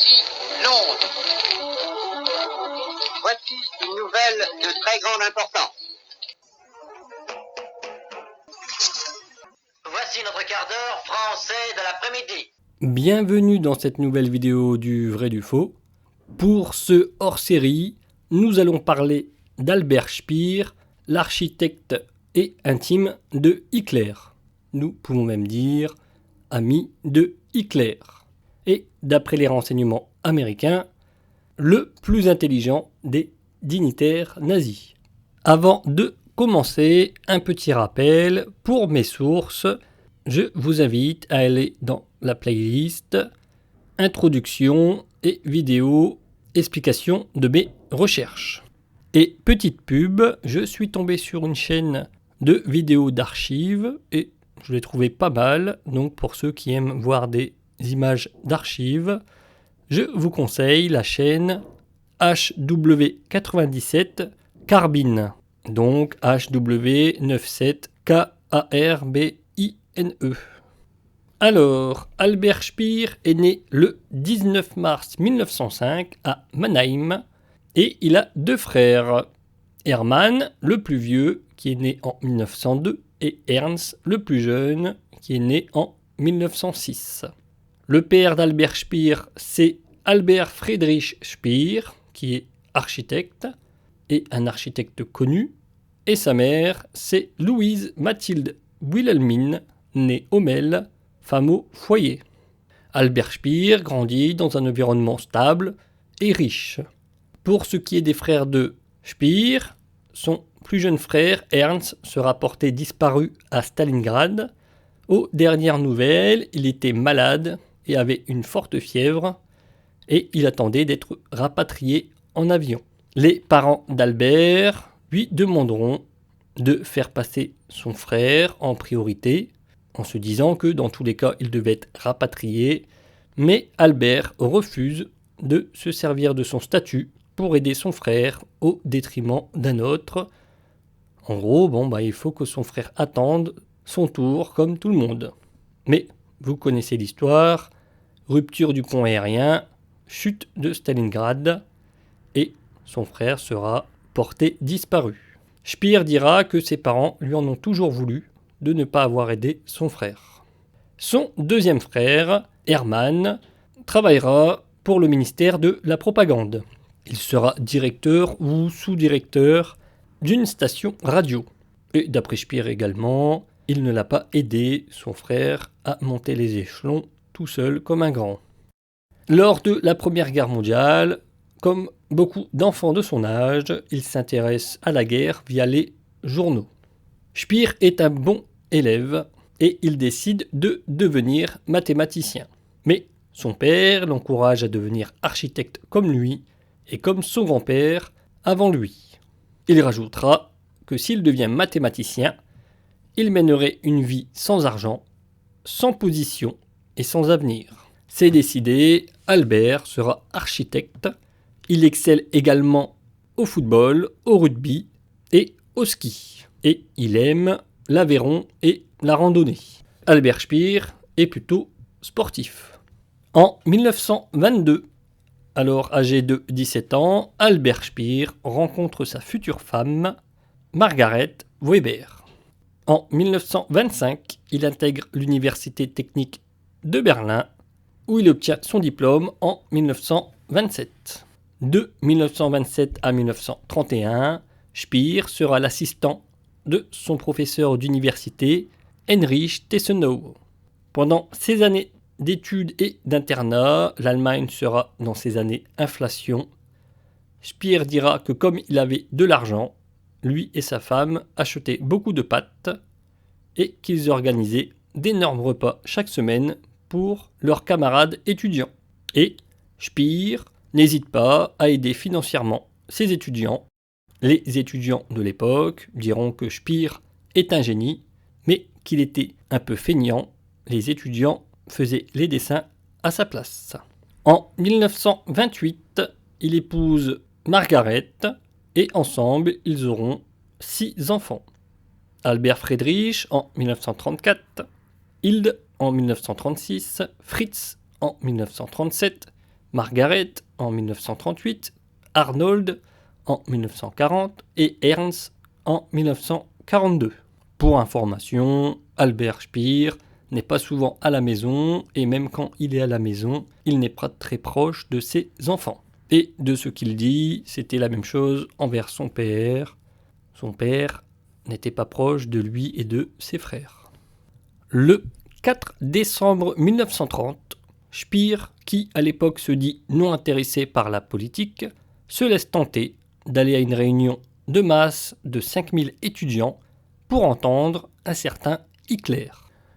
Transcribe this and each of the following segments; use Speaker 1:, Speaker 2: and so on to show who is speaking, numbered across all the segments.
Speaker 1: Voici Londres. Voici une nouvelle de très grande importance. Voici notre quart d'heure français de l'après-midi.
Speaker 2: Bienvenue dans cette nouvelle vidéo du vrai du faux. Pour ce hors-série, nous allons parler d'Albert Speer, l'architecte et intime de Hitler. Nous pouvons même dire ami de Hitler. Et d'après les renseignements américains, le plus intelligent des dignitaires nazis. Avant de commencer, un petit rappel pour mes sources. Je vous invite à aller dans la playlist Introduction et vidéo explication de mes recherches. Et petite pub, je suis tombé sur une chaîne de vidéos d'archives et je l'ai trouvé pas mal. Donc pour ceux qui aiment voir des images d'archives, je vous conseille la chaîne HW97 Carbine. Donc HW97 Karbine. Alors, Albert Speer est né le 19 mars 1905 à Mannheim et il a deux frères. Hermann, le plus vieux, qui est né en 1902, et Ernst, le plus jeune, qui est né en 1906. Le père d'Albert Speer, c'est Albert Friedrich Speer, qui est architecte, et un architecte connu. Et sa mère, c'est Louise Mathilde Wilhelmine, née Hommel, femme au foyer. Albert Speer grandit dans un environnement stable et riche. Pour ce qui est des frères de Speer, son plus jeune frère Ernst sera porté disparu à Stalingrad. Aux dernières nouvelles, il était malade et avait une forte fièvre et il attendait d'être rapatrié en avion. Les parents d'Albert lui demanderont de faire passer son frère en priorité en se disant que dans tous les cas il devait être rapatrié, mais Albert refuse de se servir de son statut pour aider son frère au détriment d'un autre. En gros, il faut que son frère attende son tour comme tout le monde. Mais vous connaissez l'histoire, rupture du pont aérien, chute de Stalingrad et son frère sera porté disparu. Speer dira que ses parents lui en ont toujours voulu de ne pas avoir aidé son frère. Son deuxième frère, Hermann, travaillera pour le ministère de la propagande. Il sera directeur ou sous-directeur d'une station radio. Et d'après Speer également, il ne l'a pas aidé, son frère, à monter les échelons tout seul comme un grand. Lors de la Première Guerre mondiale, comme beaucoup d'enfants de son âge, il s'intéresse à la guerre via les journaux. Speer est un bon élève et il décide de devenir mathématicien. Mais son père l'encourage à devenir architecte comme lui et comme son grand-père avant lui. Il rajoutera que s'il devient mathématicien, il mènerait une vie sans argent, sans position et sans avenir. C'est décidé, Albert sera architecte. Il excelle également au football, au rugby et au ski. Et il aime l'aviron et la randonnée. Albert Speer est plutôt sportif. En 1922, alors âgé de 17 ans, Albert Speer rencontre sa future femme, Margaret Weber. En 1925, il intègre l'Université technique de Berlin, où il obtient son diplôme en 1927. De 1927 à 1931, Speer sera l'assistant de son professeur d'université, Heinrich Tessenow. Pendant ces années d'études et d'internat, l'Allemagne sera dans ses années inflation. Speer dira que comme il avait de l'argent, lui et sa femme achetaient beaucoup de pâtes et qu'ils organisaient d'énormes repas chaque semaine pour leurs camarades étudiants. Et Speer n'hésite pas à aider financièrement ses étudiants. Les étudiants de l'époque diront que Speer est un génie, mais qu'il était un peu feignant. Les étudiants faisaient les dessins à sa place. En 1928, il épouse Margaret et ensemble, ils auront 6 enfants. Albert Friedrich en 1934, Hilde en 1936, Fritz en 1937, Margaret en 1938, Arnold en 1940 et Ernst en 1942. Pour information, Albert Speer n'est pas souvent à la maison et même quand il est à la maison, il n'est pas très proche de ses enfants. Et de ce qu'il dit, c'était la même chose envers son père. Son père n'était pas proche de lui et de ses frères. Le 4 décembre 1930, Speer, qui à l'époque se dit non intéressé par la politique, se laisse tenter d'aller à une réunion de masse de 5000 étudiants pour entendre un certain Hitler.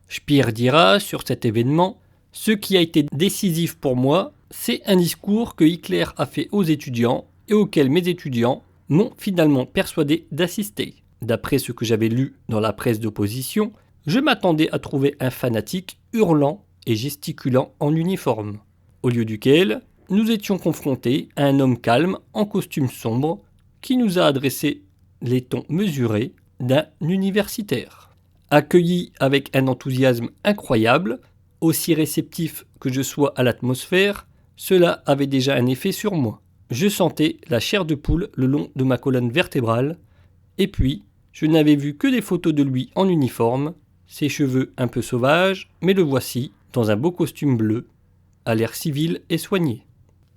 Speaker 2: Speer dira sur cet événement « Ce qui a été décisif pour moi, c'est un discours que Hitler a fait aux étudiants et auquel mes étudiants m'ont finalement persuadé d'assister. D'après ce que j'avais lu dans la presse d'opposition, je m'attendais à trouver un fanatique hurlant et gesticulant en uniforme, au lieu duquel nous étions confrontés à un homme calme en costume sombre qui nous a adressé les tons mesurés d'un universitaire. Accueilli avec un enthousiasme incroyable, aussi réceptif que je sois à l'atmosphère, cela avait déjà un effet sur moi. Je sentais la chair de poule le long de ma colonne vertébrale, et puis je n'avais vu que des photos de lui en uniforme, ses cheveux un peu sauvages, mais le voici dans un beau costume bleu, à l'air civil et soigné.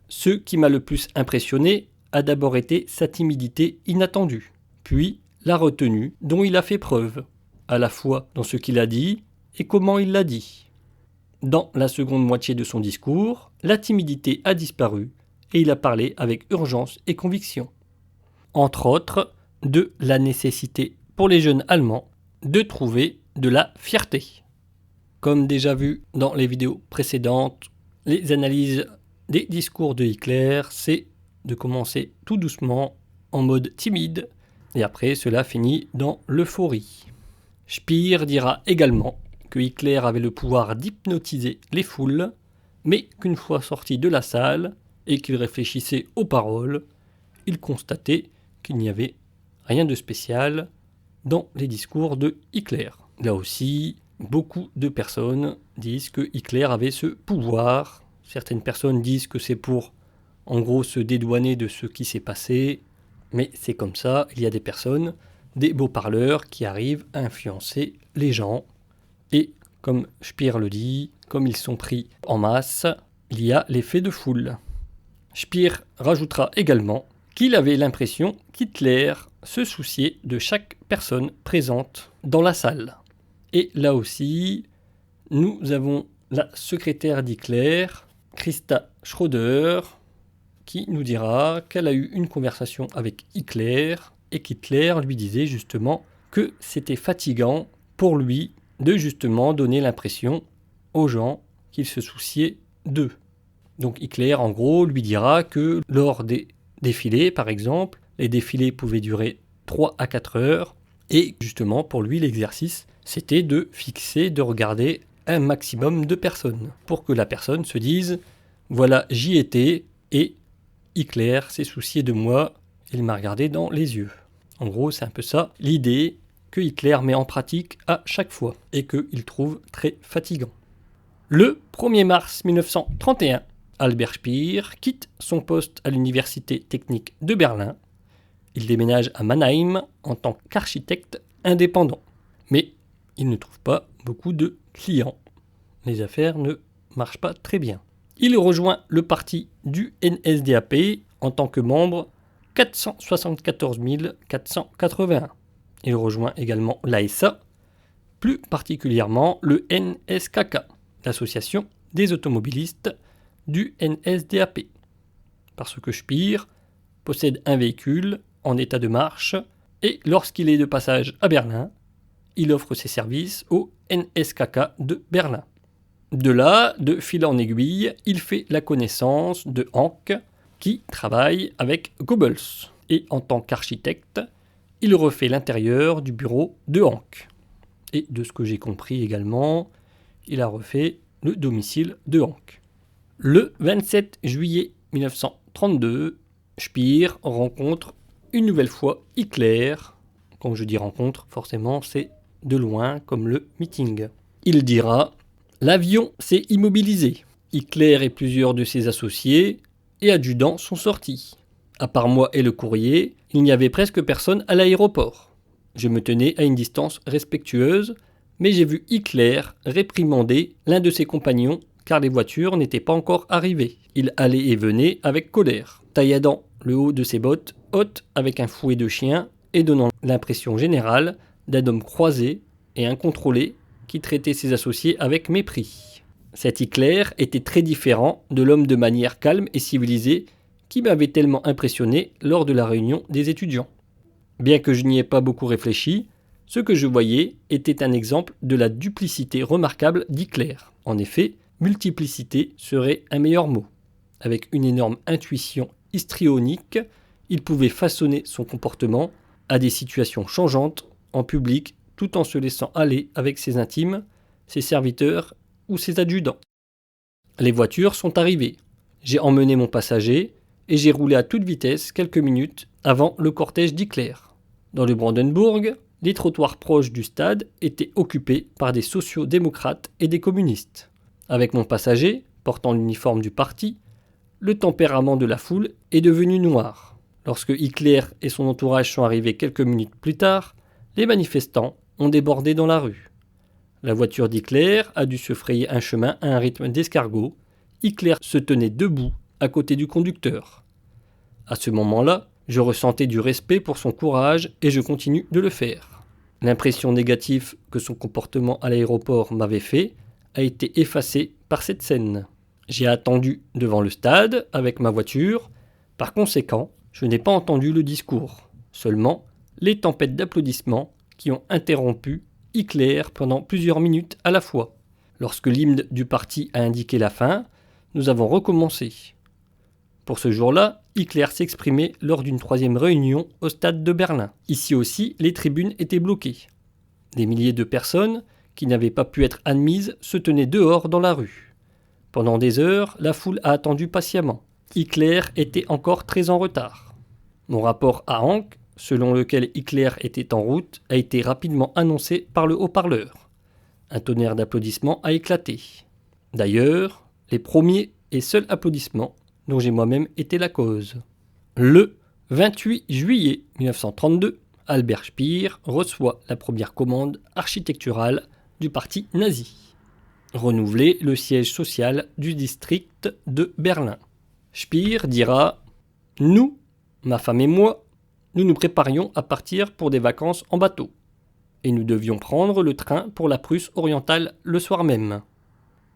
Speaker 2: Ce qui m'a le plus impressionné a d'abord été sa timidité inattendue, puis la retenue dont il a fait preuve, à la fois dans ce qu'il a dit et comment il l'a dit. Dans la seconde moitié de son discours, la timidité a disparu et il a parlé avec urgence et conviction. Entre autres, de la nécessité pour les jeunes Allemands de trouver de la fierté. Comme déjà vu dans les vidéos précédentes, les analyses des discours de Hitler, c'est de commencer tout doucement en mode timide et après cela finit dans l'euphorie. Speer dira également que Hitler avait le pouvoir d'hypnotiser les foules, mais qu'une fois sorti de la salle et qu'il réfléchissait aux paroles, il constatait qu'il n'y avait rien de spécial dans les discours de Hitler. Là aussi, beaucoup de personnes disent que Hitler avait ce pouvoir. Certaines personnes disent que c'est pour, en gros, se dédouaner de ce qui s'est passé. Mais c'est comme ça, il y a des personnes, des beaux parleurs qui arrivent à influencer les gens. Et comme Speer le dit, comme ils sont pris en masse, il y a l'effet de foule. Speer rajoutera également qu'il avait l'impression qu'Hitler se souciait de chaque personne présente dans la salle. Et là aussi, nous avons la secrétaire d'Hitler, Christa Schröder, qui nous dira qu'elle a eu une conversation avec Hitler et qu'Hitler lui disait justement que c'était fatigant pour lui de justement donner l'impression aux gens qu'il se souciait d'eux. Donc Hitler, en gros, lui dira que lors des défilés, par exemple, les défilés pouvaient durer 3 à 4 heures, et justement, pour lui, l'exercice, c'était de fixer, de regarder un maximum de personnes, pour que la personne se dise « Voilà, j'y étais, et Hitler s'est soucié de moi, il m'a regardé dans les yeux. » En gros, c'est un peu ça, l'idée que Hitler met en pratique à chaque fois, et qu'il trouve très fatigant. Le 1er mars 1931, Albert Speer quitte son poste à l'Université technique de Berlin. Il déménage à Mannheim en tant qu'architecte indépendant. Mais il ne trouve pas beaucoup de clients. Les affaires ne marchent pas très bien. Il rejoint le parti du NSDAP en tant que membre 474 481. Il rejoint également l'ASA, plus particulièrement le NSKK, l'association des automobilistes du NSDAP, parce que Speer possède un véhicule en état de marche et lorsqu'il est de passage à Berlin, il offre ses services au NSKK de Berlin. De là, de fil en aiguille, il fait la connaissance de Hank qui travaille avec Goebbels et en tant qu'architecte, il refait l'intérieur du bureau de Hank. Et de ce que j'ai compris également, il a refait le domicile de Hank. Le 27 juillet 1932, Speer rencontre une nouvelle fois Hitler. Quand je dis rencontre, forcément, c'est de loin, comme le meeting. Il dira « L'avion s'est immobilisé. Hitler et plusieurs de ses associés et adjudants sont sortis. À part moi et le courrier, il n'y avait presque personne à l'aéroport. Je me tenais à une distance respectueuse, mais j'ai vu Hitler réprimander l'un de ses compagnons car les voitures n'étaient pas encore arrivées. Il allait et venait avec colère, tailladant le haut de ses bottes hautes avec un fouet de chien et donnant l'impression générale d'un homme croisé et incontrôlé qui traitait ses associés avec mépris. Cet Hitler était très différent de l'homme de manière calme et civilisée qui m'avait tellement impressionné lors de la réunion des étudiants. Bien que je n'y ai pas beaucoup réfléchi, ce que je voyais était un exemple de la duplicité remarquable d'Hitler. En effet, multiplicité serait un meilleur mot. Avec une énorme intuition histrionique, il pouvait façonner son comportement à des situations changeantes en public tout en se laissant aller avec ses intimes, ses serviteurs ou ses adjudants. Les voitures sont arrivées. J'ai emmené mon passager et j'ai roulé à toute vitesse quelques minutes avant le cortège d'Hitler. Dans le Brandenburg, les trottoirs proches du stade étaient occupés par des sociaux-démocrates et des communistes. Avec mon passager, portant l'uniforme du parti, le tempérament de la foule est devenu noir. Lorsque Hitler et son entourage sont arrivés quelques minutes plus tard, les manifestants ont débordé dans la rue. La voiture d'Hitler a dû se frayer un chemin à un rythme d'escargot. Hitler se tenait debout à côté du conducteur. À ce moment-là, je ressentais du respect pour son courage et je continue de le faire. L'impression négative que son comportement à l'aéroport m'avait fait a été effacée par cette scène. J'ai attendu devant le stade avec ma voiture. Par conséquent, je n'ai pas entendu le discours, seulement les tempêtes d'applaudissements qui ont interrompu Hitler pendant plusieurs minutes à la fois. Lorsque l'hymne du parti a indiqué la fin, nous avons recommencé. Pour ce jour-là, Hitler s'exprimait lors d'une troisième réunion au stade de Berlin. Ici aussi, les tribunes étaient bloquées. Des milliers de personnes qui n'avaient pas pu être admises se tenaient dehors dans la rue. Pendant des heures, la foule a attendu patiemment. Hitler était encore très en retard. Mon rapport à Hank, selon lequel Hitler était en route, a été rapidement annoncé par le haut-parleur. Un tonnerre d'applaudissements a éclaté. D'ailleurs, les premiers et seuls applaudissements dont j'ai moi-même été la cause. Le 28 juillet 1932, Albert Speer reçoit la première commande architecturale du parti nazi. Renouveler le siège social du district de Berlin. Speer dira « Nous, ma femme et moi, nous nous préparions à partir pour des vacances en bateau. Et nous devions prendre le train pour la Prusse orientale le soir même.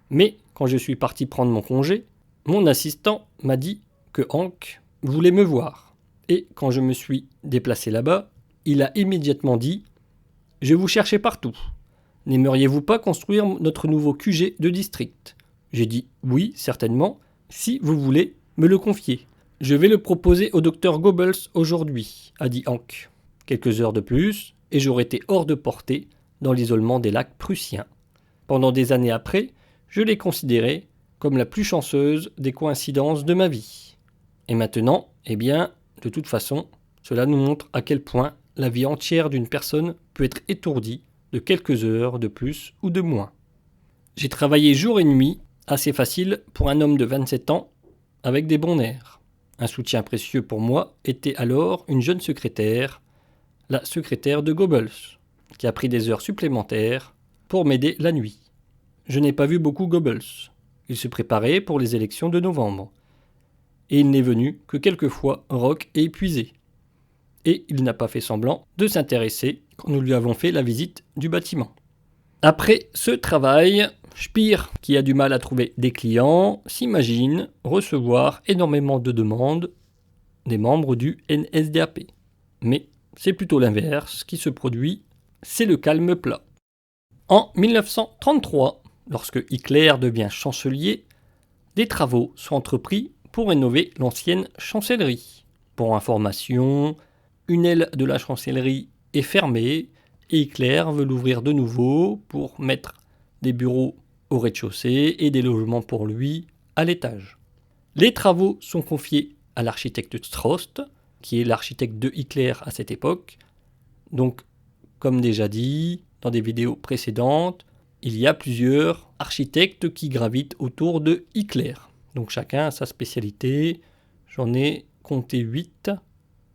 Speaker 2: Mais quand je suis parti prendre mon congé, mon assistant m'a dit que Hank voulait me voir. Et quand je me suis déplacé là-bas, il a immédiatement dit « Je vous cherchais partout. N'aimeriez-vous pas construire notre nouveau QG de district ?» J'ai dit « Oui, certainement, si vous voulez me le confier. » « Je vais le proposer au docteur Goebbels aujourd'hui, a dit Hank. Quelques heures de plus, et j'aurais été hors de portée dans l'isolement des lacs prussiens. Pendant des années après, je l'ai considéré comme la plus chanceuse des coïncidences de ma vie. Et maintenant, eh bien, de toute façon, cela nous montre à quel point la vie entière d'une personne peut être étourdie de quelques heures de plus ou de moins. J'ai travaillé jour et nuit, assez facile pour un homme de 27 ans, avec des bons nerfs. Un soutien précieux pour moi était alors une jeune secrétaire, la secrétaire de Goebbels, qui a pris des heures supplémentaires pour m'aider la nuit. Je n'ai pas vu beaucoup Goebbels. Il se préparait pour les élections de novembre. Et il n'est venu que quelques fois rock et épuisé. Et il n'a pas fait semblant de s'intéresser quand nous lui avons fait la visite du bâtiment. Après ce travail, Speer, qui a du mal à trouver des clients, s'imagine recevoir énormément de demandes des membres du NSDAP. Mais c'est plutôt l'inverse qui se produit, c'est le calme plat. En 1933, lorsque Hitler devient chancelier, des travaux sont entrepris pour rénover l'ancienne chancellerie. Pour information, une aile de la chancellerie est fermée et Hitler veut l'ouvrir de nouveau pour mettre des bureaux au rez-de-chaussée et des logements pour lui à l'étage. Les travaux sont confiés à l'architecte Strost, qui est l'architecte de Hitler à cette époque. Donc, comme déjà dit dans des vidéos précédentes, il y a plusieurs architectes qui gravitent autour de Hitler. Donc chacun a sa spécialité. J'en ai compté 8,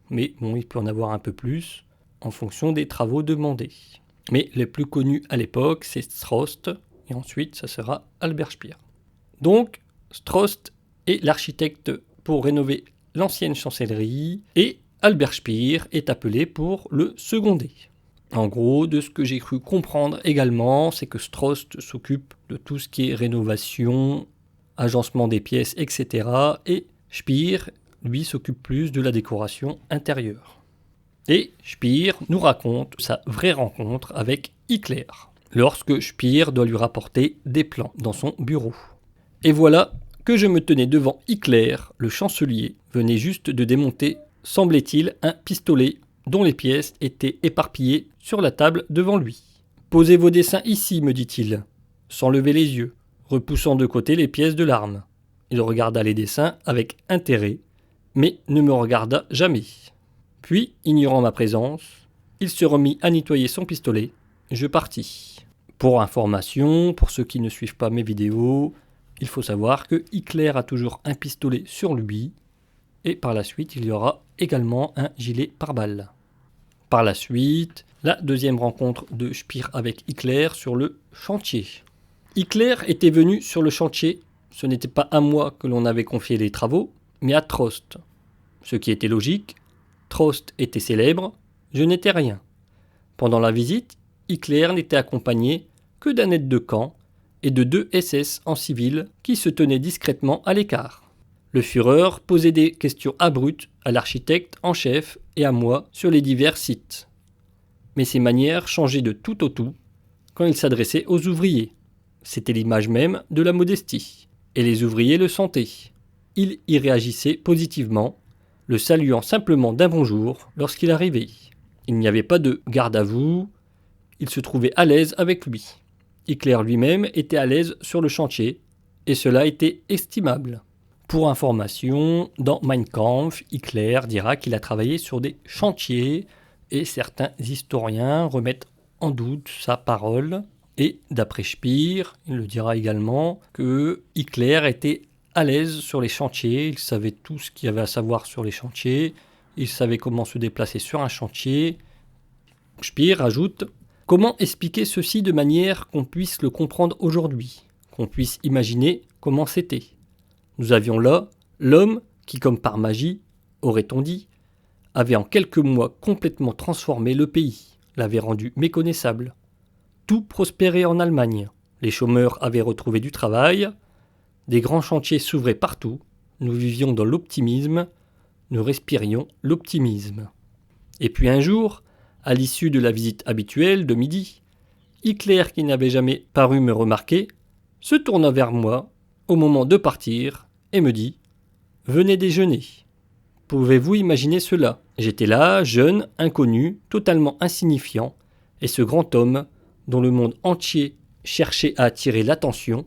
Speaker 2: mais bon, il peut en avoir un peu plus en fonction des travaux demandés. Mais les plus connus à l'époque, c'est Strauss, et ensuite ça sera Albert Speer. Donc Strauss est l'architecte pour rénover l'ancienne chancellerie, et Albert Speer est appelé pour le seconder. En gros, de ce que j'ai cru comprendre également, c'est que Strauss s'occupe de tout ce qui est rénovation, agencement des pièces, etc. Et Speer, lui, s'occupe plus de la décoration intérieure. Et Speer nous raconte sa vraie rencontre avec Hitler, lorsque Speer doit lui rapporter des plans dans son bureau. Et voilà que je me tenais devant Hitler, le chancelier venait juste de démonter, semblait-il, un pistolet dont les pièces étaient éparpillées sur la table devant lui. « Posez vos dessins ici, me dit-il, sans lever les yeux, repoussant de côté les pièces de l'arme. » Il regarda les dessins avec intérêt, mais ne me regarda jamais. Puis, ignorant ma présence, il se remit à nettoyer son pistolet. Je partis. Pour information, pour ceux qui ne suivent pas mes vidéos, il faut savoir que Hitler a toujours un pistolet sur lui, et par la suite, il y aura également un gilet pare-balles. Par la suite, la deuxième rencontre de Speer avec Hitler sur le chantier. Hitler était venu sur le chantier, ce n'était pas à moi que l'on avait confié les travaux, mais à Trost. Ce qui était logique, Trost était célèbre, je n'étais rien. Pendant la visite, Hitler n'était accompagné que d'un aide de camp et de 2 SS en civil qui se tenaient discrètement à l'écart. Le Führer posait des questions abruptes à l'architecte en chef et à moi sur les divers sites. Mais ses manières changeaient de tout au tout quand il s'adressait aux ouvriers. C'était l'image même de la modestie. Et les ouvriers le sentaient. Il y réagissait positivement, le saluant simplement d'un bonjour lorsqu'il arrivait. Il n'y avait pas de garde à vous, il se trouvait à l'aise avec lui. Hitler lui-même était à l'aise sur le chantier, et cela était estimable. Pour information, dans Mein Kampf, Hitler dira qu'il a travaillé sur des chantiers, et certains historiens remettent en doute sa parole. Et d'après Speer, il le dira également, que Hitler était à l'aise sur les chantiers, il savait tout ce qu'il y avait à savoir sur les chantiers, il savait comment se déplacer sur un chantier. Speer ajoute « Comment expliquer ceci de manière qu'on puisse le comprendre aujourd'hui, qu'on puisse imaginer comment c'était ? Nous avions là l'homme qui, comme par magie, aurait-on dit, avait en quelques mois complètement transformé le pays, l'avait rendu méconnaissable. Tout prospérait en Allemagne, les chômeurs avaient retrouvé du travail, des grands chantiers s'ouvraient partout, nous vivions dans l'optimisme, nous respirions l'optimisme. Et puis un jour, à l'issue de la visite habituelle de midi, Hitler, qui n'avait jamais paru me remarquer, se tourna vers moi au moment de partir et me dit « Venez déjeuner ». Pouvez-vous imaginer cela ? J'étais là, jeune, inconnu, totalement insignifiant, et ce grand homme, dont le monde entier cherchait à attirer l'attention,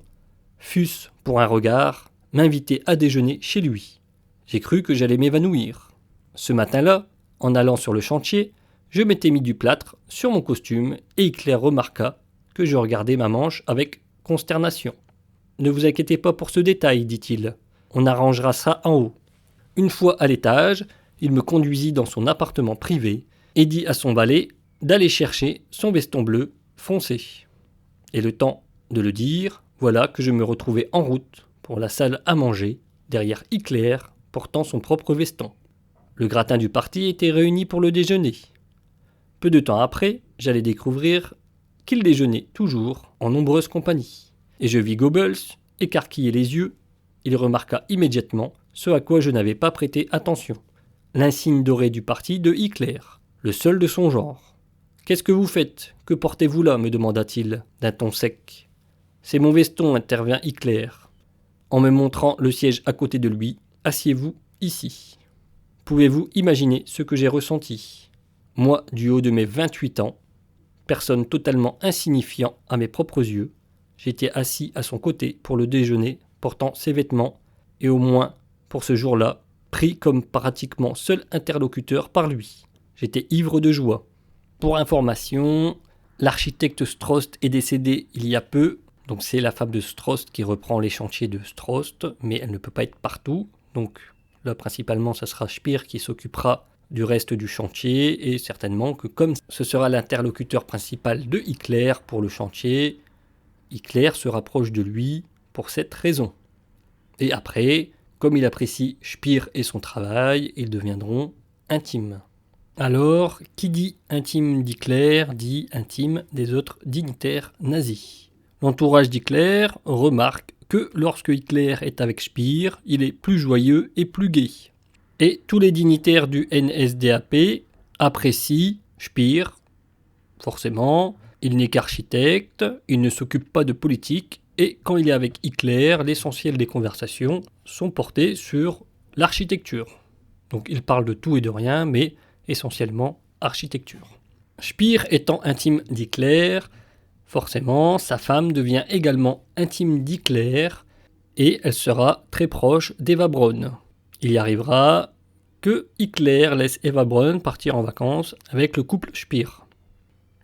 Speaker 2: fût-ce pour un regard, m'invitait à déjeuner chez lui. J'ai cru que j'allais m'évanouir. Ce matin-là, en allant sur le chantier, je m'étais mis du plâtre sur mon costume et Hitler remarqua que je regardais ma manche avec consternation. « Ne vous inquiétez pas pour ce détail, dit-il. On arrangera ça en haut. » Une fois à l'étage, il me conduisit dans son appartement privé et dit à son valet d'aller chercher son veston bleu foncé. Et le temps de le dire, voilà que je me retrouvais en route pour la salle à manger, derrière Hitler, portant son propre veston. Le gratin du parti était réuni pour le déjeuner. Peu de temps après, j'allais découvrir qu'il déjeunait toujours en nombreuse compagnie. Et je vis Goebbels écarquiller les yeux. Il remarqua immédiatement ce à quoi je n'avais pas prêté attention. L'insigne doré du parti de Hitler, le seul de son genre. « Qu'est-ce que vous faites ? Que portez-vous là ?» me demanda-t-il, d'un ton sec. « C'est mon veston, intervint Hitler, en me montrant le siège à côté de lui. Assieds-vous ici. » Pouvez-vous imaginer ce que j'ai ressenti ? Moi, du haut de mes 28 ans, personne totalement insignifiant à mes propres yeux, j'étais assis à son côté pour le déjeuner, portant ses vêtements, et au moins, pour ce jour-là, pris comme pratiquement seul interlocuteur par lui. J'étais ivre de joie. Pour information, l'architecte Strauss est décédé il y a peu, Donc c'est la femme de Strost qui reprend les chantiers de Strost, mais elle ne peut pas être partout. Donc là principalement ça sera Speer qui s'occupera du reste du chantier, et certainement que comme ce sera l'interlocuteur principal de Hitler pour le chantier, Hitler se rapproche de lui pour cette raison. Et après, comme il apprécie Speer et son travail, ils deviendront intimes. Alors, qui dit intime d'Hitler dit intime des autres dignitaires nazis. L'entourage d'Hitler remarque que lorsque Hitler est avec Speer, il est plus joyeux et plus gai. Et tous les dignitaires du NSDAP apprécient Speer, forcément. Il n'est qu'architecte, il ne s'occupe pas de politique, et quand il est avec Hitler, l'essentiel des conversations sont portées sur l'architecture. Donc il parle de tout et de rien, mais essentiellement architecture. Speer étant intime d'Hitler, forcément, sa femme devient également intime d'Hitler, et elle sera très proche d'Eva Braun. Il y arrivera que Hitler laisse Eva Braun partir en vacances avec le couple Speer.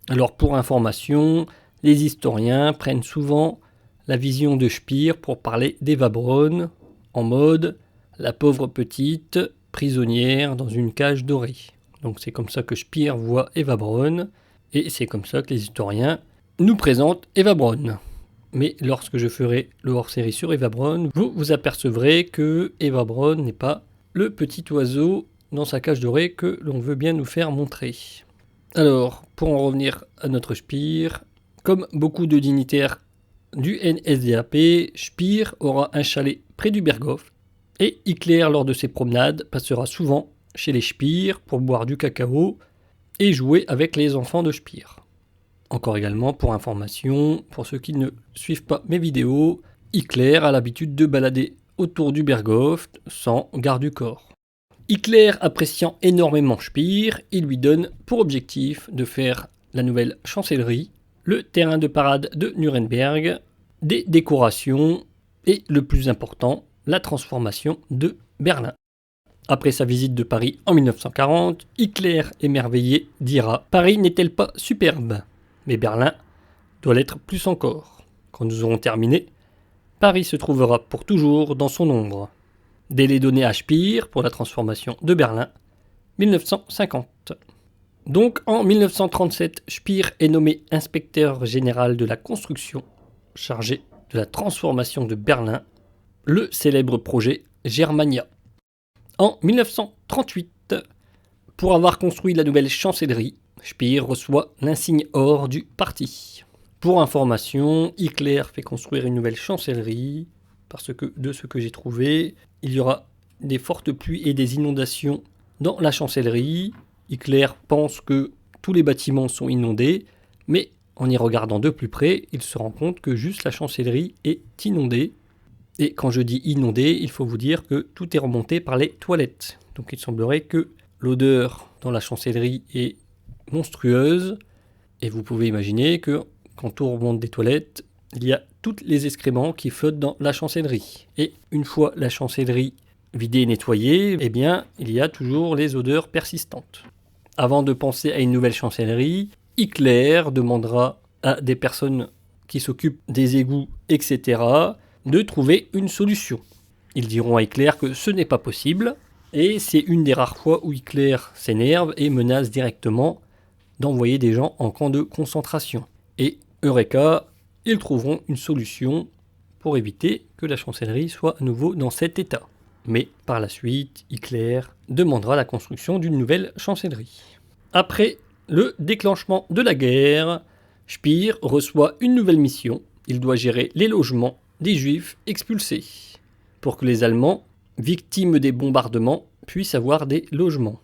Speaker 2: Alors pour information, les historiens prennent souvent la vision de Speer pour parler d'Eva Braun en mode « la pauvre petite prisonnière dans une cage dorée ». Donc c'est comme ça que Speer voit Eva Braun, et c'est comme ça que les historiens nous présentent Eva Braun. Mais lorsque je ferai le hors-série sur Eva Braun, vous vous apercevrez que Eva Braun n'est pas le petit oiseau dans sa cage dorée que l'on veut bien nous faire montrer. Alors, pour en revenir à notre Speer, comme beaucoup de dignitaires du NSDAP, Speer aura un chalet près du Berghof, et Hitler, lors de ses promenades, passera souvent chez les Speer pour boire du cacao et jouer avec les enfants de Speer. Encore également, pour information, pour ceux qui ne suivent pas mes vidéos, Hitler a l'habitude de balader autour du Berghof sans garde du corps. Hitler appréciant énormément Speer, il lui donne pour objectif de faire la nouvelle chancellerie, le terrain de parade de Nuremberg, des décorations et, le plus important, la transformation de Berlin. Après sa visite de Paris en 1940, Hitler, émerveillé, dira « Paris n'est-elle pas superbe ? Mais Berlin doit l'être plus encore. Quand nous aurons terminé, Paris se trouvera pour toujours dans son ombre. » Délai donné à Speer pour la transformation de Berlin, 1950. Donc en 1937, Speer est nommé inspecteur général de la construction, chargé de la transformation de Berlin, le célèbre projet Germania. En 1938, pour avoir construit la nouvelle chancellerie, Speer reçoit l'insigne or du parti. Pour information, Hitler fait construire une nouvelle chancellerie, parce que de ce que j'ai trouvé, il y aura des fortes pluies et des inondations dans la chancellerie. Hitler pense que tous les bâtiments sont inondés, mais en y regardant de plus près, il se rend compte que juste la chancellerie est inondée. Et quand je dis inondée, il faut vous dire que tout est remonté par les toilettes. Donc il semblerait que l'odeur dans la chancellerie est monstrueuse, et vous pouvez imaginer que quand tout remonte des toilettes, il y a tous les excréments qui flottent dans la chancellerie. Et une fois la chancellerie vidée et nettoyée, eh bien, il y a toujours les odeurs persistantes. Avant de penser à une nouvelle chancellerie, Hitler demandera à des personnes qui s'occupent des égouts, etc., de trouver une solution. Ils diront à Hitler que ce n'est pas possible, et c'est une des rares fois où Hitler s'énerve et menace directement d'envoyer des gens en camp de concentration. Et Eureka, ils trouveront une solution pour éviter que la chancellerie soit à nouveau dans cet état. Mais par la suite, Hitler demandera la construction d'une nouvelle chancellerie. Après le déclenchement de la guerre, Speer reçoit une nouvelle mission. Il doit gérer les logements des Juifs expulsés, pour que les Allemands, victimes des bombardements, puissent avoir des logements.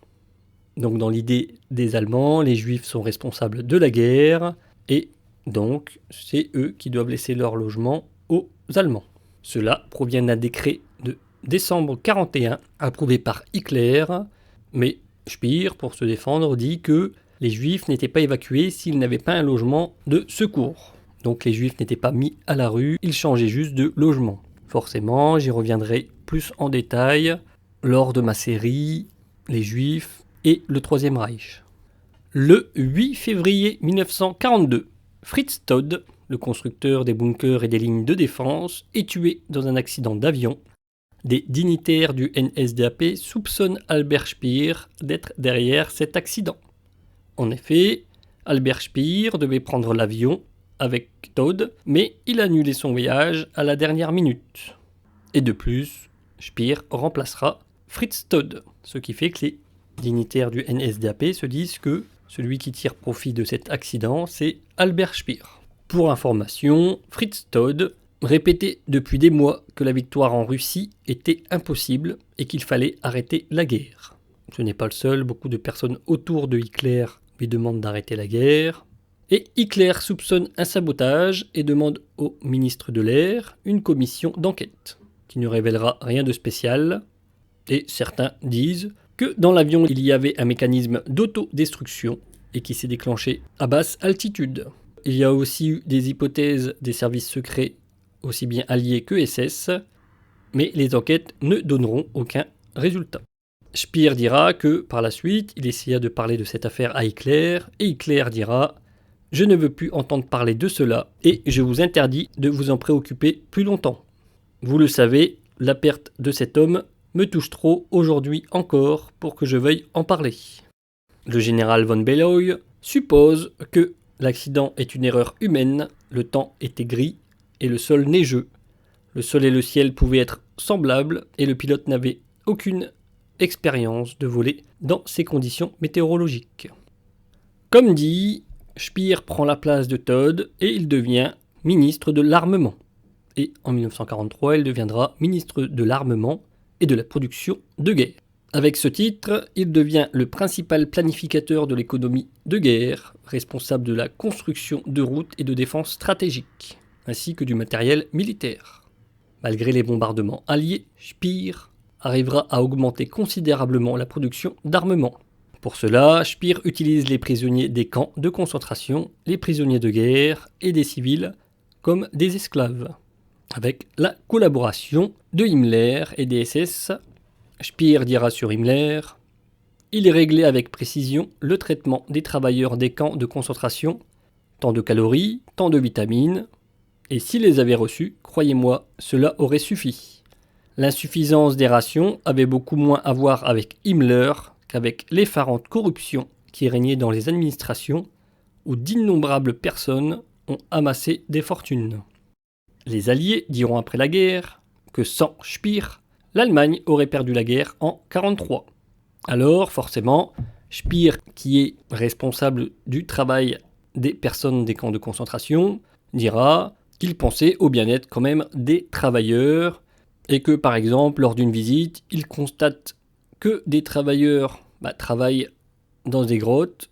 Speaker 2: Donc dans l'idée des Allemands, les Juifs sont responsables de la guerre, et donc c'est eux qui doivent laisser leur logement aux Allemands. Cela provient d'un décret de décembre 1941, approuvé par Hitler, mais Speer, pour se défendre, dit que les Juifs n'étaient pas évacués s'ils n'avaient pas un logement de secours. Donc les Juifs n'étaient pas mis à la rue, ils changeaient juste de logement. Forcément, j'y reviendrai plus en détail lors de ma série Les Juifs et le Troisième Reich. Le 8 février 1942, Fritz Todt, le constructeur des bunkers et des lignes de défense, est tué dans un accident d'avion. Des dignitaires du NSDAP soupçonnent Albert Speer d'être derrière cet accident. En effet, Albert Speer devait prendre l'avion avec Todd, mais il a annulé son voyage à la dernière minute. Et de plus, Speer remplacera Fritz Todd, ce qui fait que les dignitaires du NSDAP se disent que celui qui tire profit de cet accident, c'est Albert Speer. Pour information, Fritz Todd répétait depuis des mois que la victoire en Russie était impossible et qu'il fallait arrêter la guerre. Ce n'est pas le seul, beaucoup de personnes autour de Hitler lui demandent d'arrêter la guerre. Et Hitler soupçonne un sabotage et demande au ministre de l'Air une commission d'enquête, qui ne révélera rien de spécial. Et certains disent que dans l'avion il y avait un mécanisme d'autodestruction et qui s'est déclenché à basse altitude. Il y a aussi eu des hypothèses des services secrets aussi bien alliés que SS, mais les enquêtes ne donneront aucun résultat. Speer dira que par la suite il essaya de parler de cette affaire à Hitler et Hitler dira « Je ne veux plus entendre parler de cela et je vous interdis de vous en préoccuper plus longtemps. Vous le savez, la perte de cet homme me touche trop aujourd'hui encore pour que je veuille en parler. » Le général von Beloy suppose que l'accident est une erreur humaine, le temps était gris et le sol neigeux. Le sol et le ciel pouvaient être semblables et le pilote n'avait aucune expérience de voler dans ces conditions météorologiques. Comme dit, Speer prend la place de Todd et il devient ministre de l'armement. Et en 1943, il deviendra ministre de l'armement et de la production de guerre. Avec ce titre, il devient le principal planificateur de l'économie de guerre, responsable de la construction de routes et de défense stratégiques, ainsi que du matériel militaire. Malgré les bombardements alliés, Speer arrivera à augmenter considérablement la production d'armement. Pour cela, Speer utilise les prisonniers des camps de concentration, les prisonniers de guerre et des civils comme des esclaves. Avec la collaboration de Himmler et des SS, Speer dira sur Himmler « Il réglait avec précision le traitement des travailleurs des camps de concentration, tant de calories, tant de vitamines, et s'il les avait reçus, croyez-moi, cela aurait suffi. L'insuffisance des rations avait beaucoup moins à voir avec Himmler qu'avec l'effarante corruption qui régnait dans les administrations où d'innombrables personnes ont amassé des fortunes. » Les Alliés diront après la guerre que sans Speer, l'Allemagne aurait perdu la guerre en 1943. Alors, forcément, Speer, qui est responsable du travail des personnes des camps de concentration, dira qu'il pensait au bien-être quand même des travailleurs et que, par exemple, lors d'une visite, il constate que des travailleurs travaillent dans des grottes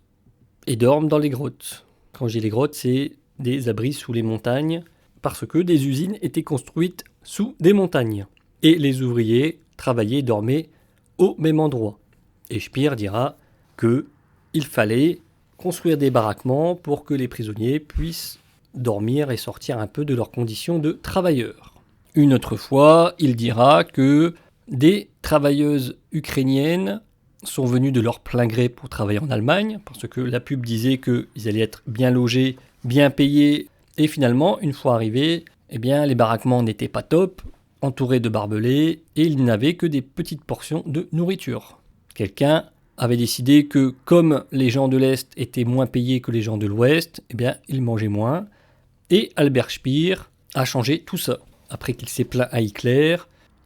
Speaker 2: et dorment dans les grottes. Quand je dis les grottes, c'est des abris sous les montagnes, parce que des usines étaient construites sous des montagnes. Et les ouvriers travaillaient et dormaient au même endroit. Et Speer dira qu'il fallait construire des baraquements pour que les prisonniers puissent dormir et sortir un peu de leurs conditions de travailleurs. Une autre fois, il dira que des travailleuses ukrainiennes sont venues de leur plein gré pour travailler en Allemagne, parce que la pub disait qu'ils allaient être bien logés, bien payés, et finalement, une fois arrivés, les baraquements n'étaient pas top, entourés de barbelés, et ils n'avaient que des petites portions de nourriture. Quelqu'un avait décidé que, comme les gens de l'Est étaient moins payés que les gens de l'Ouest, ils mangeaient moins, et Albert Speer a changé tout ça. Après qu'il s'est plaint à Hitler,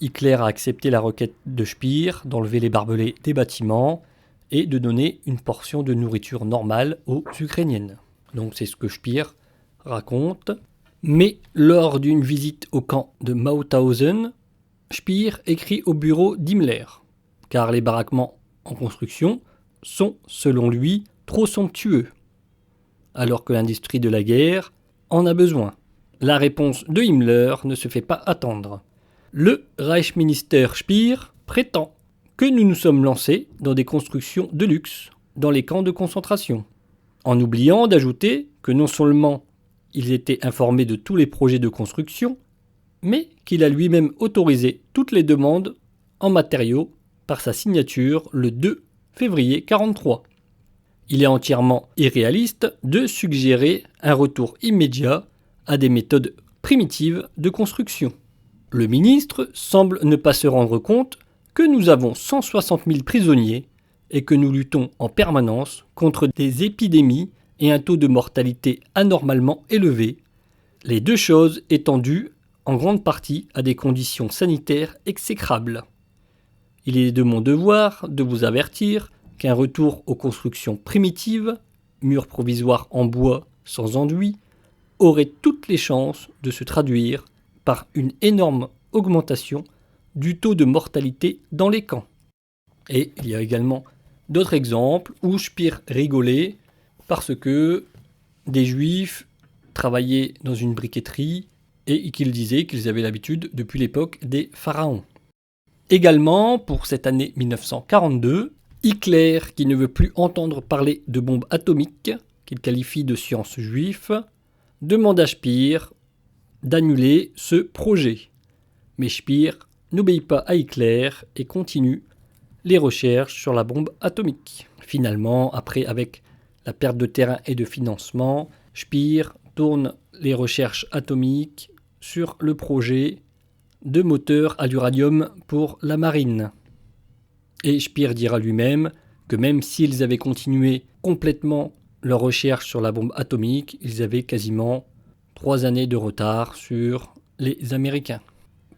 Speaker 2: Hitler a accepté la requête de Speer d'enlever les barbelés des bâtiments et de donner une portion de nourriture normale aux Ukrainiennes. Donc c'est ce que Speer raconte. Mais lors d'une visite au camp de Mauthausen, Speer écrit au bureau d'Himmler, car les baraquements en construction sont, selon lui, trop somptueux, alors que l'industrie de la guerre en a besoin. La réponse de Himmler ne se fait pas attendre. Le Reichsminister Speer prétend que nous nous sommes lancés dans des constructions de luxe dans les camps de concentration, en oubliant d'ajouter que non seulement ils étaient informés de tous les projets de construction, mais qu'il a lui-même autorisé toutes les demandes en matériaux par sa signature le 2 février 1943. Il est entièrement irréaliste de suggérer un retour immédiat à des méthodes primitives de construction. Le ministre semble ne pas se rendre compte que nous avons 160 000 prisonniers et que nous luttons en permanence contre des épidémies et un taux de mortalité anormalement élevé, les deux choses étant dues en grande partie à des conditions sanitaires exécrables. Il est de mon devoir de vous avertir qu'un retour aux constructions primitives, murs provisoires en bois sans enduit, aurait toutes les chances de se traduire par une énorme augmentation du taux de mortalité dans les camps. Et il y a également d'autres exemples où Speer rigolait parce que des juifs travaillaient dans une briqueterie et qu'ils disaient qu'ils avaient l'habitude depuis l'époque des pharaons. Également, pour cette année 1942, Hitler, qui ne veut plus entendre parler de bombes atomiques, qu'il qualifie de science juive, demande à Speer d'annuler ce projet. Mais Speer n'obéit pas à Hitler et continue les recherches sur la bombe atomique. Finalement, après, avec la perte de terrain et de financement, Speer tourne les recherches atomiques sur le projet de moteur à l'uranium pour la marine. Et Speer dira lui-même que même s'ils avaient continué complètement leurs recherches sur la bombe atomique, ils avaient quasiment 3 années de retard sur les Américains.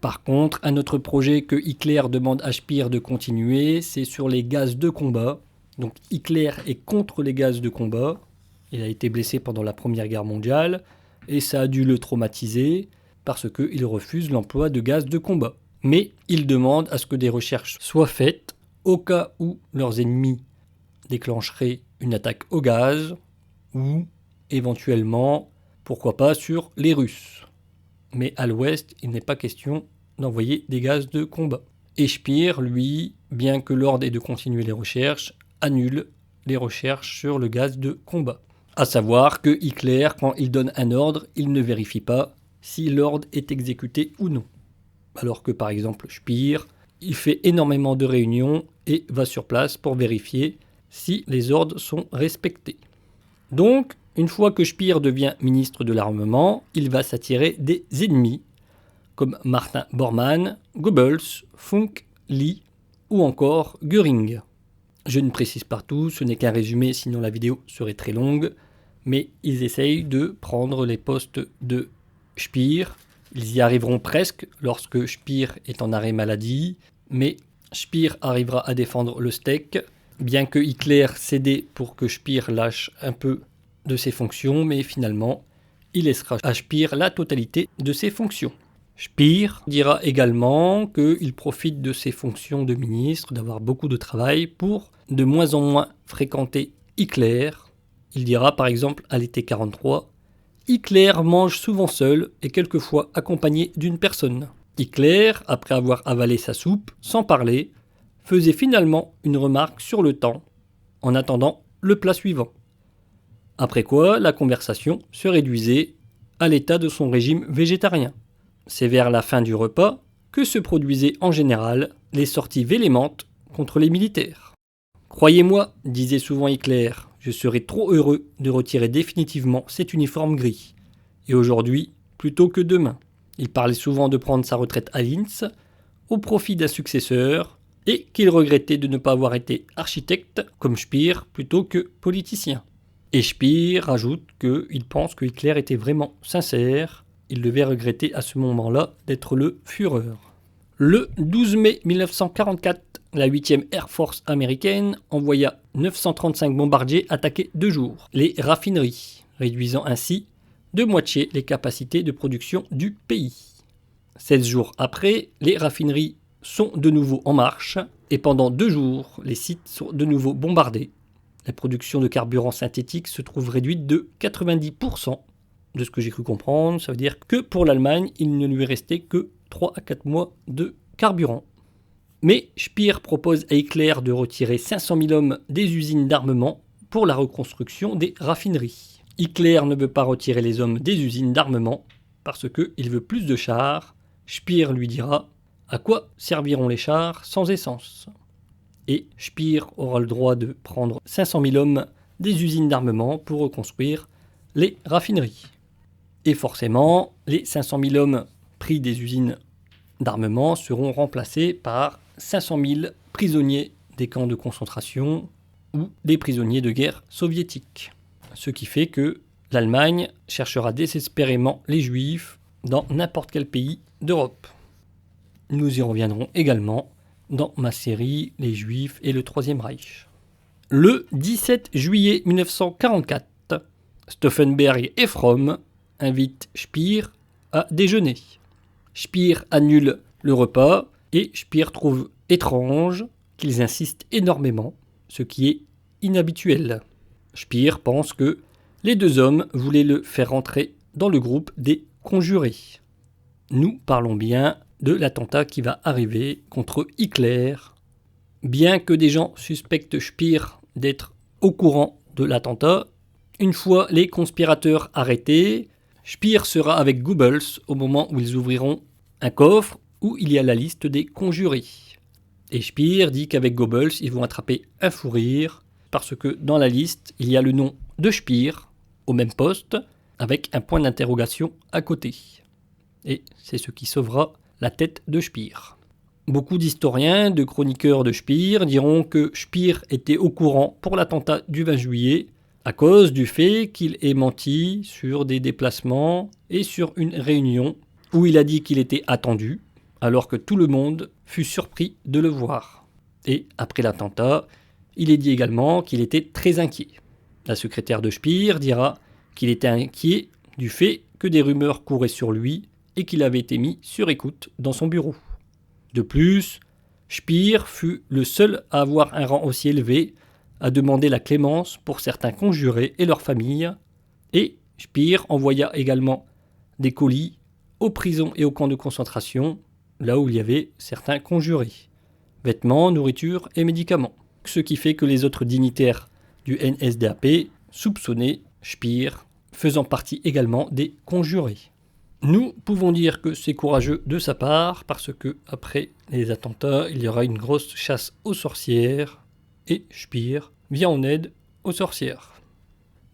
Speaker 2: Par contre, un autre projet que Hitler demande à Speer de continuer, c'est sur les gaz de combat. Donc Hitler est contre les gaz de combat. Il a été blessé pendant la Première Guerre mondiale et ça a dû le traumatiser parce qu'il refuse l'emploi de gaz de combat. Mais il demande à ce que des recherches soient faites au cas où leurs ennemis déclencheraient une attaque au gaz ou éventuellement, pourquoi pas, sur les Russes. Mais à l'ouest, il n'est pas question d'envoyer des gaz de combat. Et Speer, lui, bien que l'ordre est de continuer les recherches, annule les recherches sur le gaz de combat. À savoir que Hitler, quand il donne un ordre, il ne vérifie pas si l'ordre est exécuté ou non. Alors que par exemple Speer, il fait énormément de réunions et va sur place pour vérifier si les ordres sont respectés. Donc, une fois que Speer devient ministre de l'armement, il va s'attirer des ennemis, comme Martin Bormann, Goebbels, Funk, Lee ou encore Göring. Je ne précise pas tout, ce n'est qu'un résumé, sinon la vidéo serait très longue, mais ils essayent de prendre les postes de Speer. Ils y arriveront presque lorsque Speer est en arrêt maladie, mais Speer arrivera à défendre le steak, bien que Hitler cédait pour que Speer lâche un peu de ses fonctions, mais finalement, il laissera à Speer la totalité de ses fonctions. Speer dira également qu'il profite de ses fonctions de ministre, d'avoir beaucoup de travail, pour de moins en moins fréquenter Hitler. Il dira par exemple à l'été 43 « Hitler mange souvent seul et quelquefois accompagné d'une personne. » Hitler, après avoir avalé sa soupe, sans parler, faisait finalement une remarque sur le temps, en attendant le plat suivant. Après quoi, la conversation se réduisait à l'état de son régime végétarien. C'est vers la fin du repas que se produisaient en général les sorties véhémentes contre les militaires. « Croyez-moi, disait souvent Hitler, je serais trop heureux de retirer définitivement cet uniforme gris. Et aujourd'hui, plutôt que demain. » Il parlait souvent de prendre sa retraite à Linz, au profit d'un successeur, et qu'il regrettait de ne pas avoir été architecte comme Speer plutôt que politicien. Et Speer rajoute qu'il pense que Hitler était vraiment sincère. Il devait regretter à ce moment-là d'être le Führer. Le 12 mai 1944, la 8e Air Force américaine envoya 935 bombardiers attaquer 2 jours les raffineries, réduisant ainsi de moitié les capacités de production du pays. 16 jours après, les raffineries sont de nouveau en marche et pendant 2 jours, les sites sont de nouveau bombardés. La production de carburant synthétique se trouve réduite de 90%. De ce que j'ai cru comprendre, ça veut dire que pour l'Allemagne, il ne lui restait que 3 à 4 mois de carburant. Mais Speer propose à Hitler de retirer 500 000 hommes des usines d'armement pour la reconstruction des raffineries. Hitler ne veut pas retirer les hommes des usines d'armement parce qu'il veut plus de chars. Speer lui dira « À quoi serviront les chars sans essence ?» Et Speer aura le droit de prendre 500 000 hommes des usines d'armement pour reconstruire les raffineries. Et forcément, les 500 000 hommes pris des usines d'armement seront remplacés par 500 000 prisonniers des camps de concentration ou des prisonniers de guerre soviétiques. Ce qui fait que l'Allemagne cherchera désespérément les Juifs dans n'importe quel pays d'Europe. Nous y reviendrons également dans ma série Les Juifs et le Troisième Reich. Le 17 juillet 1944, Stauffenberg et Fromm invitent Speer à déjeuner. Speer annule le repas et Speer trouve étrange qu'ils insistent énormément, ce qui est inhabituel. Speer pense que les deux hommes voulaient le faire rentrer dans le groupe des conjurés. Nous parlons bien de l'attentat qui va arriver contre Hitler. Bien que des gens suspectent Speer d'être au courant de l'attentat, une fois les conspirateurs arrêtés, Speer sera avec Goebbels au moment où ils ouvriront un coffre où il y a la liste des conjurés. Et Speer dit qu'avec Goebbels, ils vont attraper un fou rire parce que dans la liste, il y a le nom de Speer au même poste avec un point d'interrogation à côté. Et c'est ce qui sauvera la tête de Speer. Beaucoup d'historiens, de chroniqueurs de Speer diront que Speer était au courant pour l'attentat du 20 juillet à cause du fait qu'il ait menti sur des déplacements et sur une réunion où il a dit qu'il était attendu alors que tout le monde fut surpris de le voir. Et après l'attentat, il est dit également qu'il était très inquiet. La secrétaire de Speer dira qu'il était inquiet du fait que des rumeurs couraient sur lui et qu'il avait été mis sur écoute dans son bureau. De plus, Speer fut le seul à avoir un rang aussi élevé, à demander la clémence pour certains conjurés et leurs familles, et Speer envoya également des colis aux prisons et aux camps de concentration, là où il y avait certains conjurés. Vêtements, nourriture et médicaments. Ce qui fait que les autres dignitaires du NSDAP soupçonnaient Speer, faisant partie également des conjurés. Nous pouvons dire que c'est courageux de sa part parce que après les attentats, il y aura une grosse chasse aux sorcières et Speer vient en aide aux sorcières.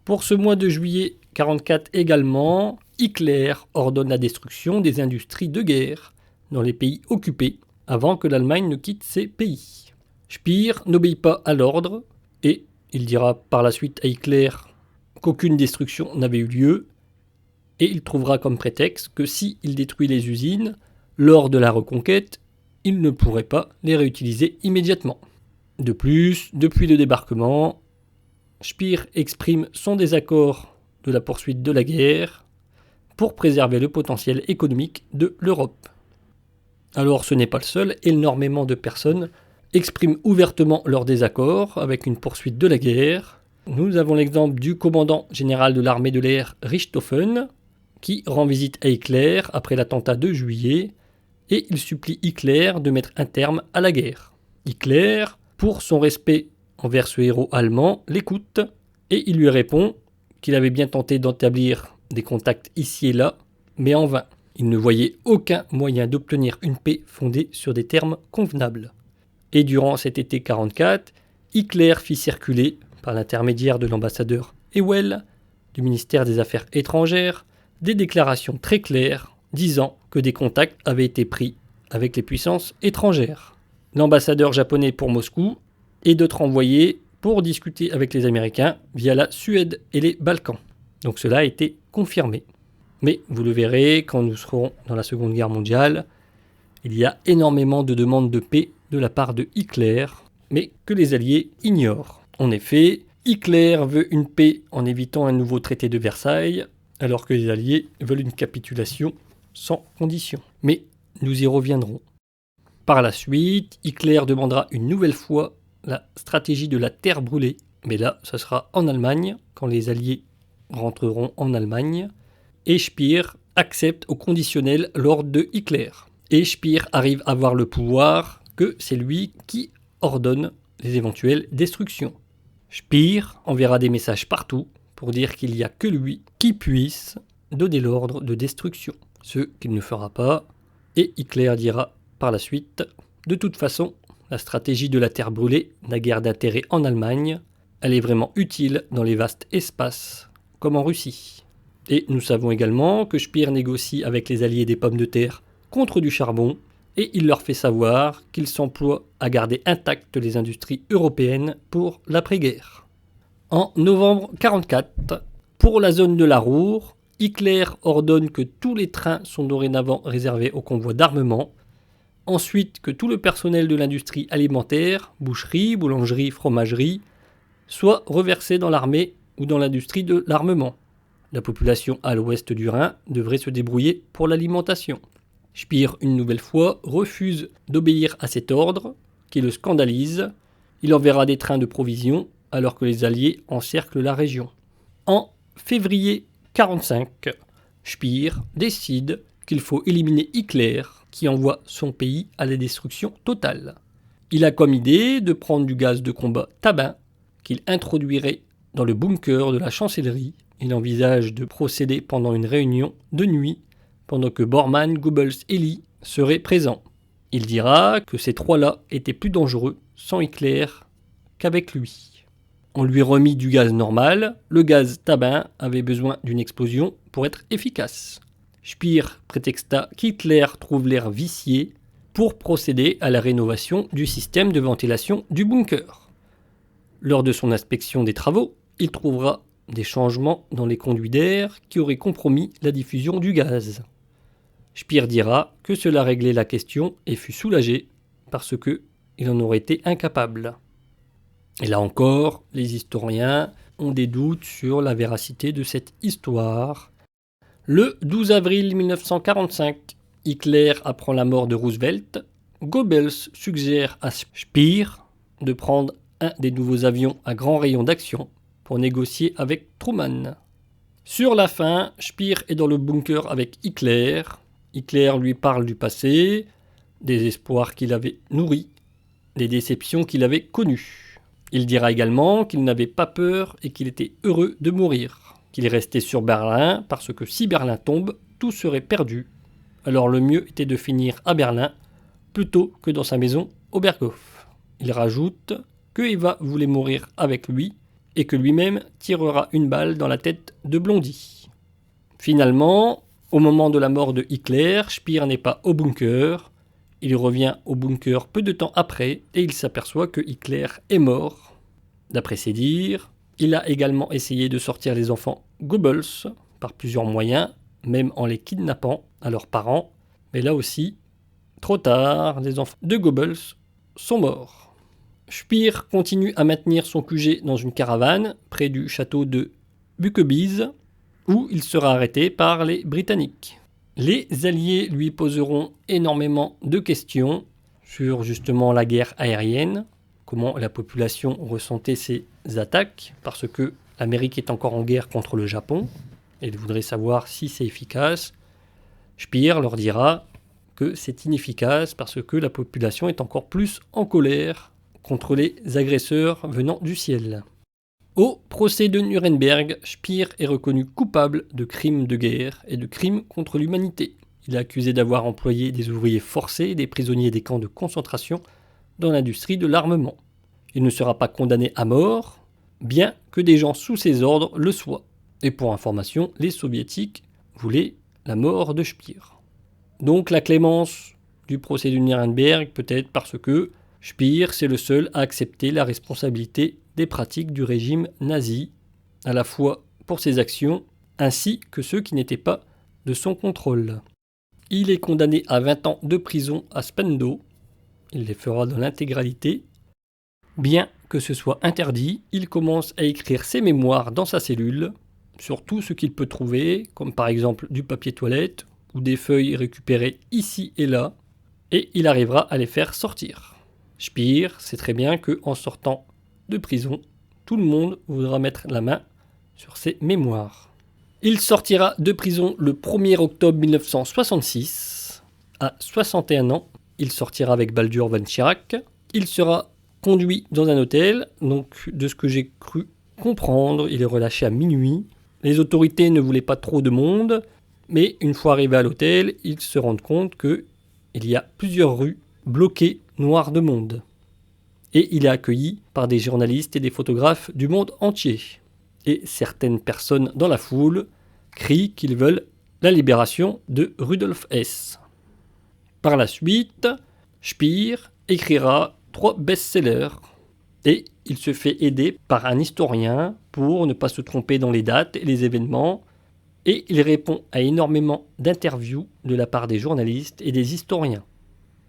Speaker 2: Pour ce mois de juillet 1944 également, Hitler ordonne la destruction des industries de guerre dans les pays occupés avant que l'Allemagne ne quitte ces pays. Speer n'obéit pas à l'ordre et il dira par la suite à Hitler qu'aucune destruction n'avait eu lieu. Et il trouvera comme prétexte que s'il détruit les usines, lors de la reconquête, il ne pourrait pas les réutiliser immédiatement. De plus, depuis le débarquement, Speer exprime son désaccord de la poursuite de la guerre pour préserver le potentiel économique de l'Europe. Alors ce n'est pas le seul, énormément de personnes expriment ouvertement leur désaccord avec une poursuite de la guerre. Nous avons l'exemple du commandant général de l'armée de l'air Richthofen, qui rend visite à Hitler après l'attentat de juillet, et il supplie Hitler de mettre un terme à la guerre. Hitler, pour son respect envers ce héros allemand, l'écoute, et il lui répond qu'il avait bien tenté d'établir des contacts ici et là, mais en vain. Il ne voyait aucun moyen d'obtenir une paix fondée sur des termes convenables. Et durant cet été 1944, Hitler fit circuler, par l'intermédiaire de l'ambassadeur Ewell, du ministère des Affaires étrangères, des déclarations très claires disant que des contacts avaient été pris avec les puissances étrangères. L'ambassadeur japonais pour Moscou et d'autres envoyés pour discuter avec les Américains via la Suède et les Balkans. Donc cela a été confirmé. Mais vous le verrez, quand nous serons dans la Seconde Guerre mondiale, il y a énormément de demandes de paix de la part de Hitler, mais que les Alliés ignorent. En effet, Hitler veut une paix en évitant un nouveau traité de Versailles, alors que les Alliés veulent une capitulation sans condition. Mais nous y reviendrons. Par la suite, Hitler demandera une nouvelle fois la stratégie de la terre brûlée, mais là, ça sera en Allemagne, quand les Alliés rentreront en Allemagne, et Speer accepte au conditionnel l'ordre de Hitler. Et Speer arrive à avoir le pouvoir que c'est lui qui ordonne les éventuelles destructions. Speer enverra des messages partout pour dire qu'il n'y a que lui qui puisse donner l'ordre de destruction, ce qu'il ne fera pas, et Hitler dira par la suite « De toute façon, la stratégie de la terre brûlée n'a guère d'intérêt en Allemagne, elle est vraiment utile dans les vastes espaces, comme en Russie. » Et nous savons également que Speer négocie avec les alliés des pommes de terre contre du charbon, et il leur fait savoir qu'il s'emploie à garder intactes les industries européennes pour l'après-guerre. En novembre 1944, pour la zone de la Ruhr, Hitler ordonne que tous les trains sont dorénavant réservés aux convois d'armement, ensuite que tout le personnel de l'industrie alimentaire, boucherie, boulangerie, fromagerie, soit reversé dans l'armée ou dans l'industrie de l'armement. La population à l'ouest du Rhin devrait se débrouiller pour l'alimentation. Speer, une nouvelle fois, refuse d'obéir à cet ordre, qui le scandalise. Il enverra des trains de provisions alors que les Alliés encerclent la région. En février 1945, Speer décide qu'il faut éliminer Hitler, qui envoie son pays à la destruction totale. Il a comme idée de prendre du gaz de combat tabac qu'il introduirait dans le bunker de la chancellerie. Il envisage de procéder pendant une réunion de nuit, pendant que Bormann, Goebbels et Lee seraient présents. Il dira que ces trois-là étaient plus dangereux sans Hitler qu'avec lui. On lui remit du gaz normal, le gaz tabac avait besoin d'une explosion pour être efficace. Speer prétexta qu'Hitler trouve l'air vicié pour procéder à la rénovation du système de ventilation du bunker. Lors de son inspection des travaux, il trouvera des changements dans les conduits d'air qui auraient compromis la diffusion du gaz. Speer dira que cela réglait la question et fut soulagé parce qu'il en aurait été incapable. Et là encore, les historiens ont des doutes sur la véracité de cette histoire. Le 12 avril 1945, Hitler apprend la mort de Roosevelt. Goebbels suggère à Speer de prendre un des nouveaux avions à grand rayon d'action pour négocier avec Truman. Sur la fin, Speer est dans le bunker avec Hitler. Hitler lui parle du passé, des espoirs qu'il avait nourris, des déceptions qu'il avait connues. Il dira également qu'il n'avait pas peur et qu'il était heureux de mourir, qu'il est resté sur Berlin parce que si Berlin tombe, tout serait perdu. Alors le mieux était de finir à Berlin plutôt que dans sa maison au Berghof. Il rajoute que Eva voulait mourir avec lui et que lui-même tirera une balle dans la tête de Blondie. Finalement, au moment de la mort de Hitler, Speer n'est pas au bunker. Il revient au bunker peu de temps après et il s'aperçoit que Hitler est mort. D'après ses dires, il a également essayé de sortir les enfants Goebbels par plusieurs moyens, même en les kidnappant à leurs parents. Mais là aussi, trop tard, les enfants de Goebbels sont morts. Speer continue à maintenir son QG dans une caravane près du château de Bukebees, où il sera arrêté par les Britanniques. Les Alliés lui poseront énormément de questions sur justement la guerre aérienne, comment la population ressentait ces attaques, parce que l'Amérique est encore en guerre contre le Japon, et ils voudraient savoir si c'est efficace. Speer leur dira que c'est inefficace parce que la population est encore plus en colère contre les agresseurs venant du ciel. Au procès de Nuremberg, Speer est reconnu coupable de crimes de guerre et de crimes contre l'humanité. Il est accusé d'avoir employé des ouvriers forcés et des prisonniers des camps de concentration dans l'industrie de l'armement. Il ne sera pas condamné à mort, bien que des gens sous ses ordres le soient. Et pour information, les soviétiques voulaient la mort de Speer. Donc la clémence du procès de Nuremberg peut-être parce que Speer, c'est le seul à accepter la responsabilité des pratiques du régime nazi, à la fois pour ses actions ainsi que ceux qui n'étaient pas de son contrôle. Il est condamné à 20 ans de prison à Spandau. Il les fera dans l'intégralité. Bien que ce soit interdit, il commence à écrire ses mémoires dans sa cellule, sur tout ce qu'il peut trouver, comme par exemple du papier toilette ou des feuilles récupérées ici et là, et il arrivera à les faire sortir. Speer sait très bien qu'en sortant de prison, tout le monde voudra mettre la main sur ses mémoires. Il sortira de prison le 1er octobre 1966. À 61 ans, il sortira avec Baldur von Schirach. Il sera conduit dans un hôtel, donc de ce que j'ai cru comprendre, il est relâché à minuit. Les autorités ne voulaient pas trop de monde, mais une fois arrivé à l'hôtel, ils se rendent compte qu'il y a plusieurs rues bloquées noires de monde. Et il est accueilli par des journalistes et des photographes du monde entier. Et certaines personnes dans la foule crient qu'ils veulent la libération de Rudolf Hess. Par la suite, Speer écrira 3 best-sellers et il se fait aider par un historien pour ne pas se tromper dans les dates et les événements, et il répond à énormément d'interviews de la part des journalistes et des historiens.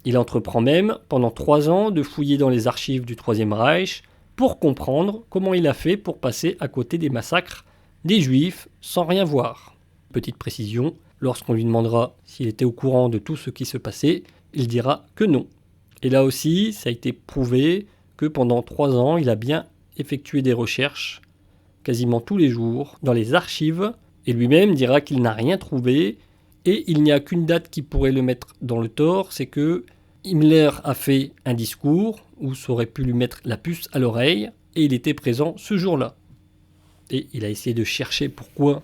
Speaker 2: Il entreprend même pendant 3 ans de fouiller dans les archives du Troisième Reich pour comprendre comment il a fait pour passer à côté des massacres des Juifs sans rien voir. Petite précision, lorsqu'on lui demandera s'il était au courant de tout ce qui se passait, il dira que non. Et là aussi, ça a été prouvé que pendant 3 ans, il a bien effectué des recherches quasiment tous les jours dans les archives, et lui-même dira qu'il n'a rien trouvé, et il n'y a qu'une date qui pourrait le mettre dans le tort, c'est que Himmler a fait un discours où ça aurait pu lui mettre la puce à l'oreille, et il était présent ce jour-là. Et il a essayé de chercher pourquoi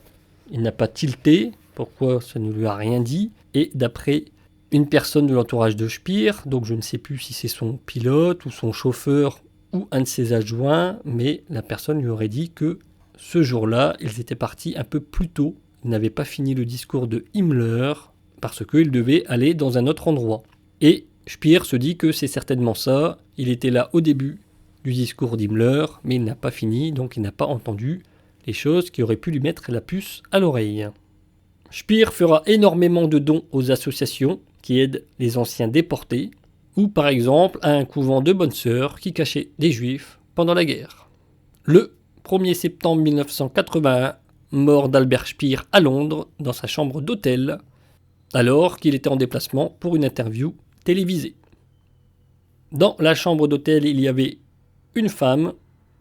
Speaker 2: il n'a pas tilté, pourquoi ça ne lui a rien dit, et d'après une personne de l'entourage de Speer, donc je ne sais plus si c'est son pilote ou son chauffeur ou un de ses adjoints, mais la personne lui aurait dit que ce jour-là, ils étaient partis un peu plus tôt. Ils n'avaient pas fini le discours de Himmler parce qu'ils devaient aller dans un autre endroit. Et Speer se dit que c'est certainement ça. Il était là au début du discours d'Himmler, mais il n'a pas fini, donc il n'a pas entendu les choses qui auraient pu lui mettre la puce à l'oreille. Speer fera énormément de dons aux associations qui aident les anciens déportés, ou par exemple à un couvent de bonnes sœurs qui cachait des juifs pendant la guerre. Le 1er septembre 1981, mort d'Albert Speer à Londres dans sa chambre d'hôtel, alors qu'il était en déplacement pour une interview télévisée. Dans la chambre d'hôtel, il y avait une femme,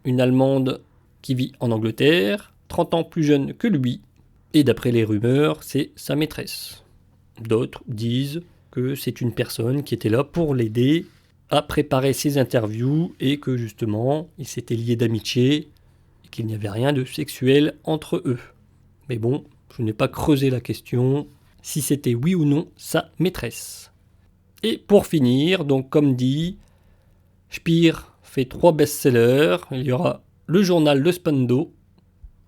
Speaker 2: une Allemande qui vit en Angleterre, 30 ans plus jeune que lui, et d'après les rumeurs, c'est sa maîtresse. D'autres disent que c'est une personne qui était là pour l'aider à préparer ses interviews et que justement, ils s'étaient liés d'amitié et qu'il n'y avait rien de sexuel entre eux. Mais bon, je n'ai pas creusé la question si c'était oui ou non sa maîtresse. Et pour finir, donc comme dit, Speer fait 3 best-sellers. Il y aura le journal de Spandau,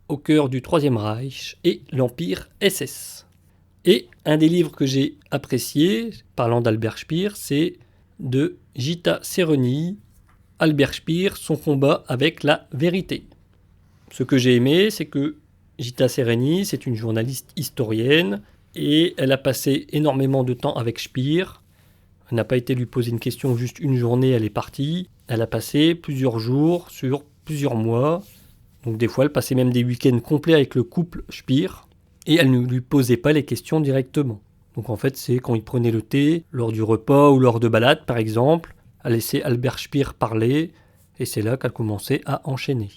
Speaker 2: au cœur du Troisième Reich, et l'Empire SS. Et un des livres que j'ai apprécié, parlant d'Albert Speer, c'est de Gita Sereny, Albert Speer, son combat avec la vérité. Ce que j'ai aimé, c'est que Gita Sereny, c'est une journaliste historienne, et elle a passé énormément de temps avec Speer. Elle n'a pas été lui poser une question juste une journée, elle est partie. Elle a passé plusieurs jours sur plusieurs mois. Donc des fois, elle passait même des week-ends complets avec le couple Speer. Et elle ne lui posait pas les questions directement. Donc en fait, c'est quand il prenait le thé, lors du repas ou lors de balades par exemple, elle laissait Albert Speer parler, et c'est là qu'elle commençait à enchaîner.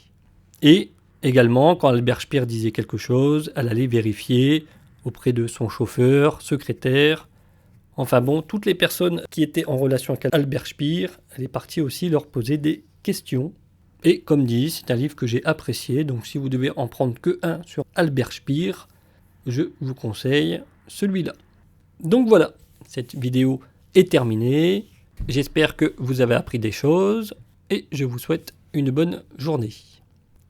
Speaker 2: Et également, quand Albert Speer disait quelque chose, elle allait vérifier auprès de son chauffeur, secrétaire, enfin bon, toutes les personnes qui étaient en relation avec Albert Speer, elle est partie aussi leur poser des questions. Et comme dit, c'est un livre que j'ai apprécié, donc si vous devez en prendre que un sur Albert Speer, je vous conseille celui-là. Donc voilà, cette vidéo est terminée. J'espère que vous avez appris des choses et je vous souhaite une bonne journée.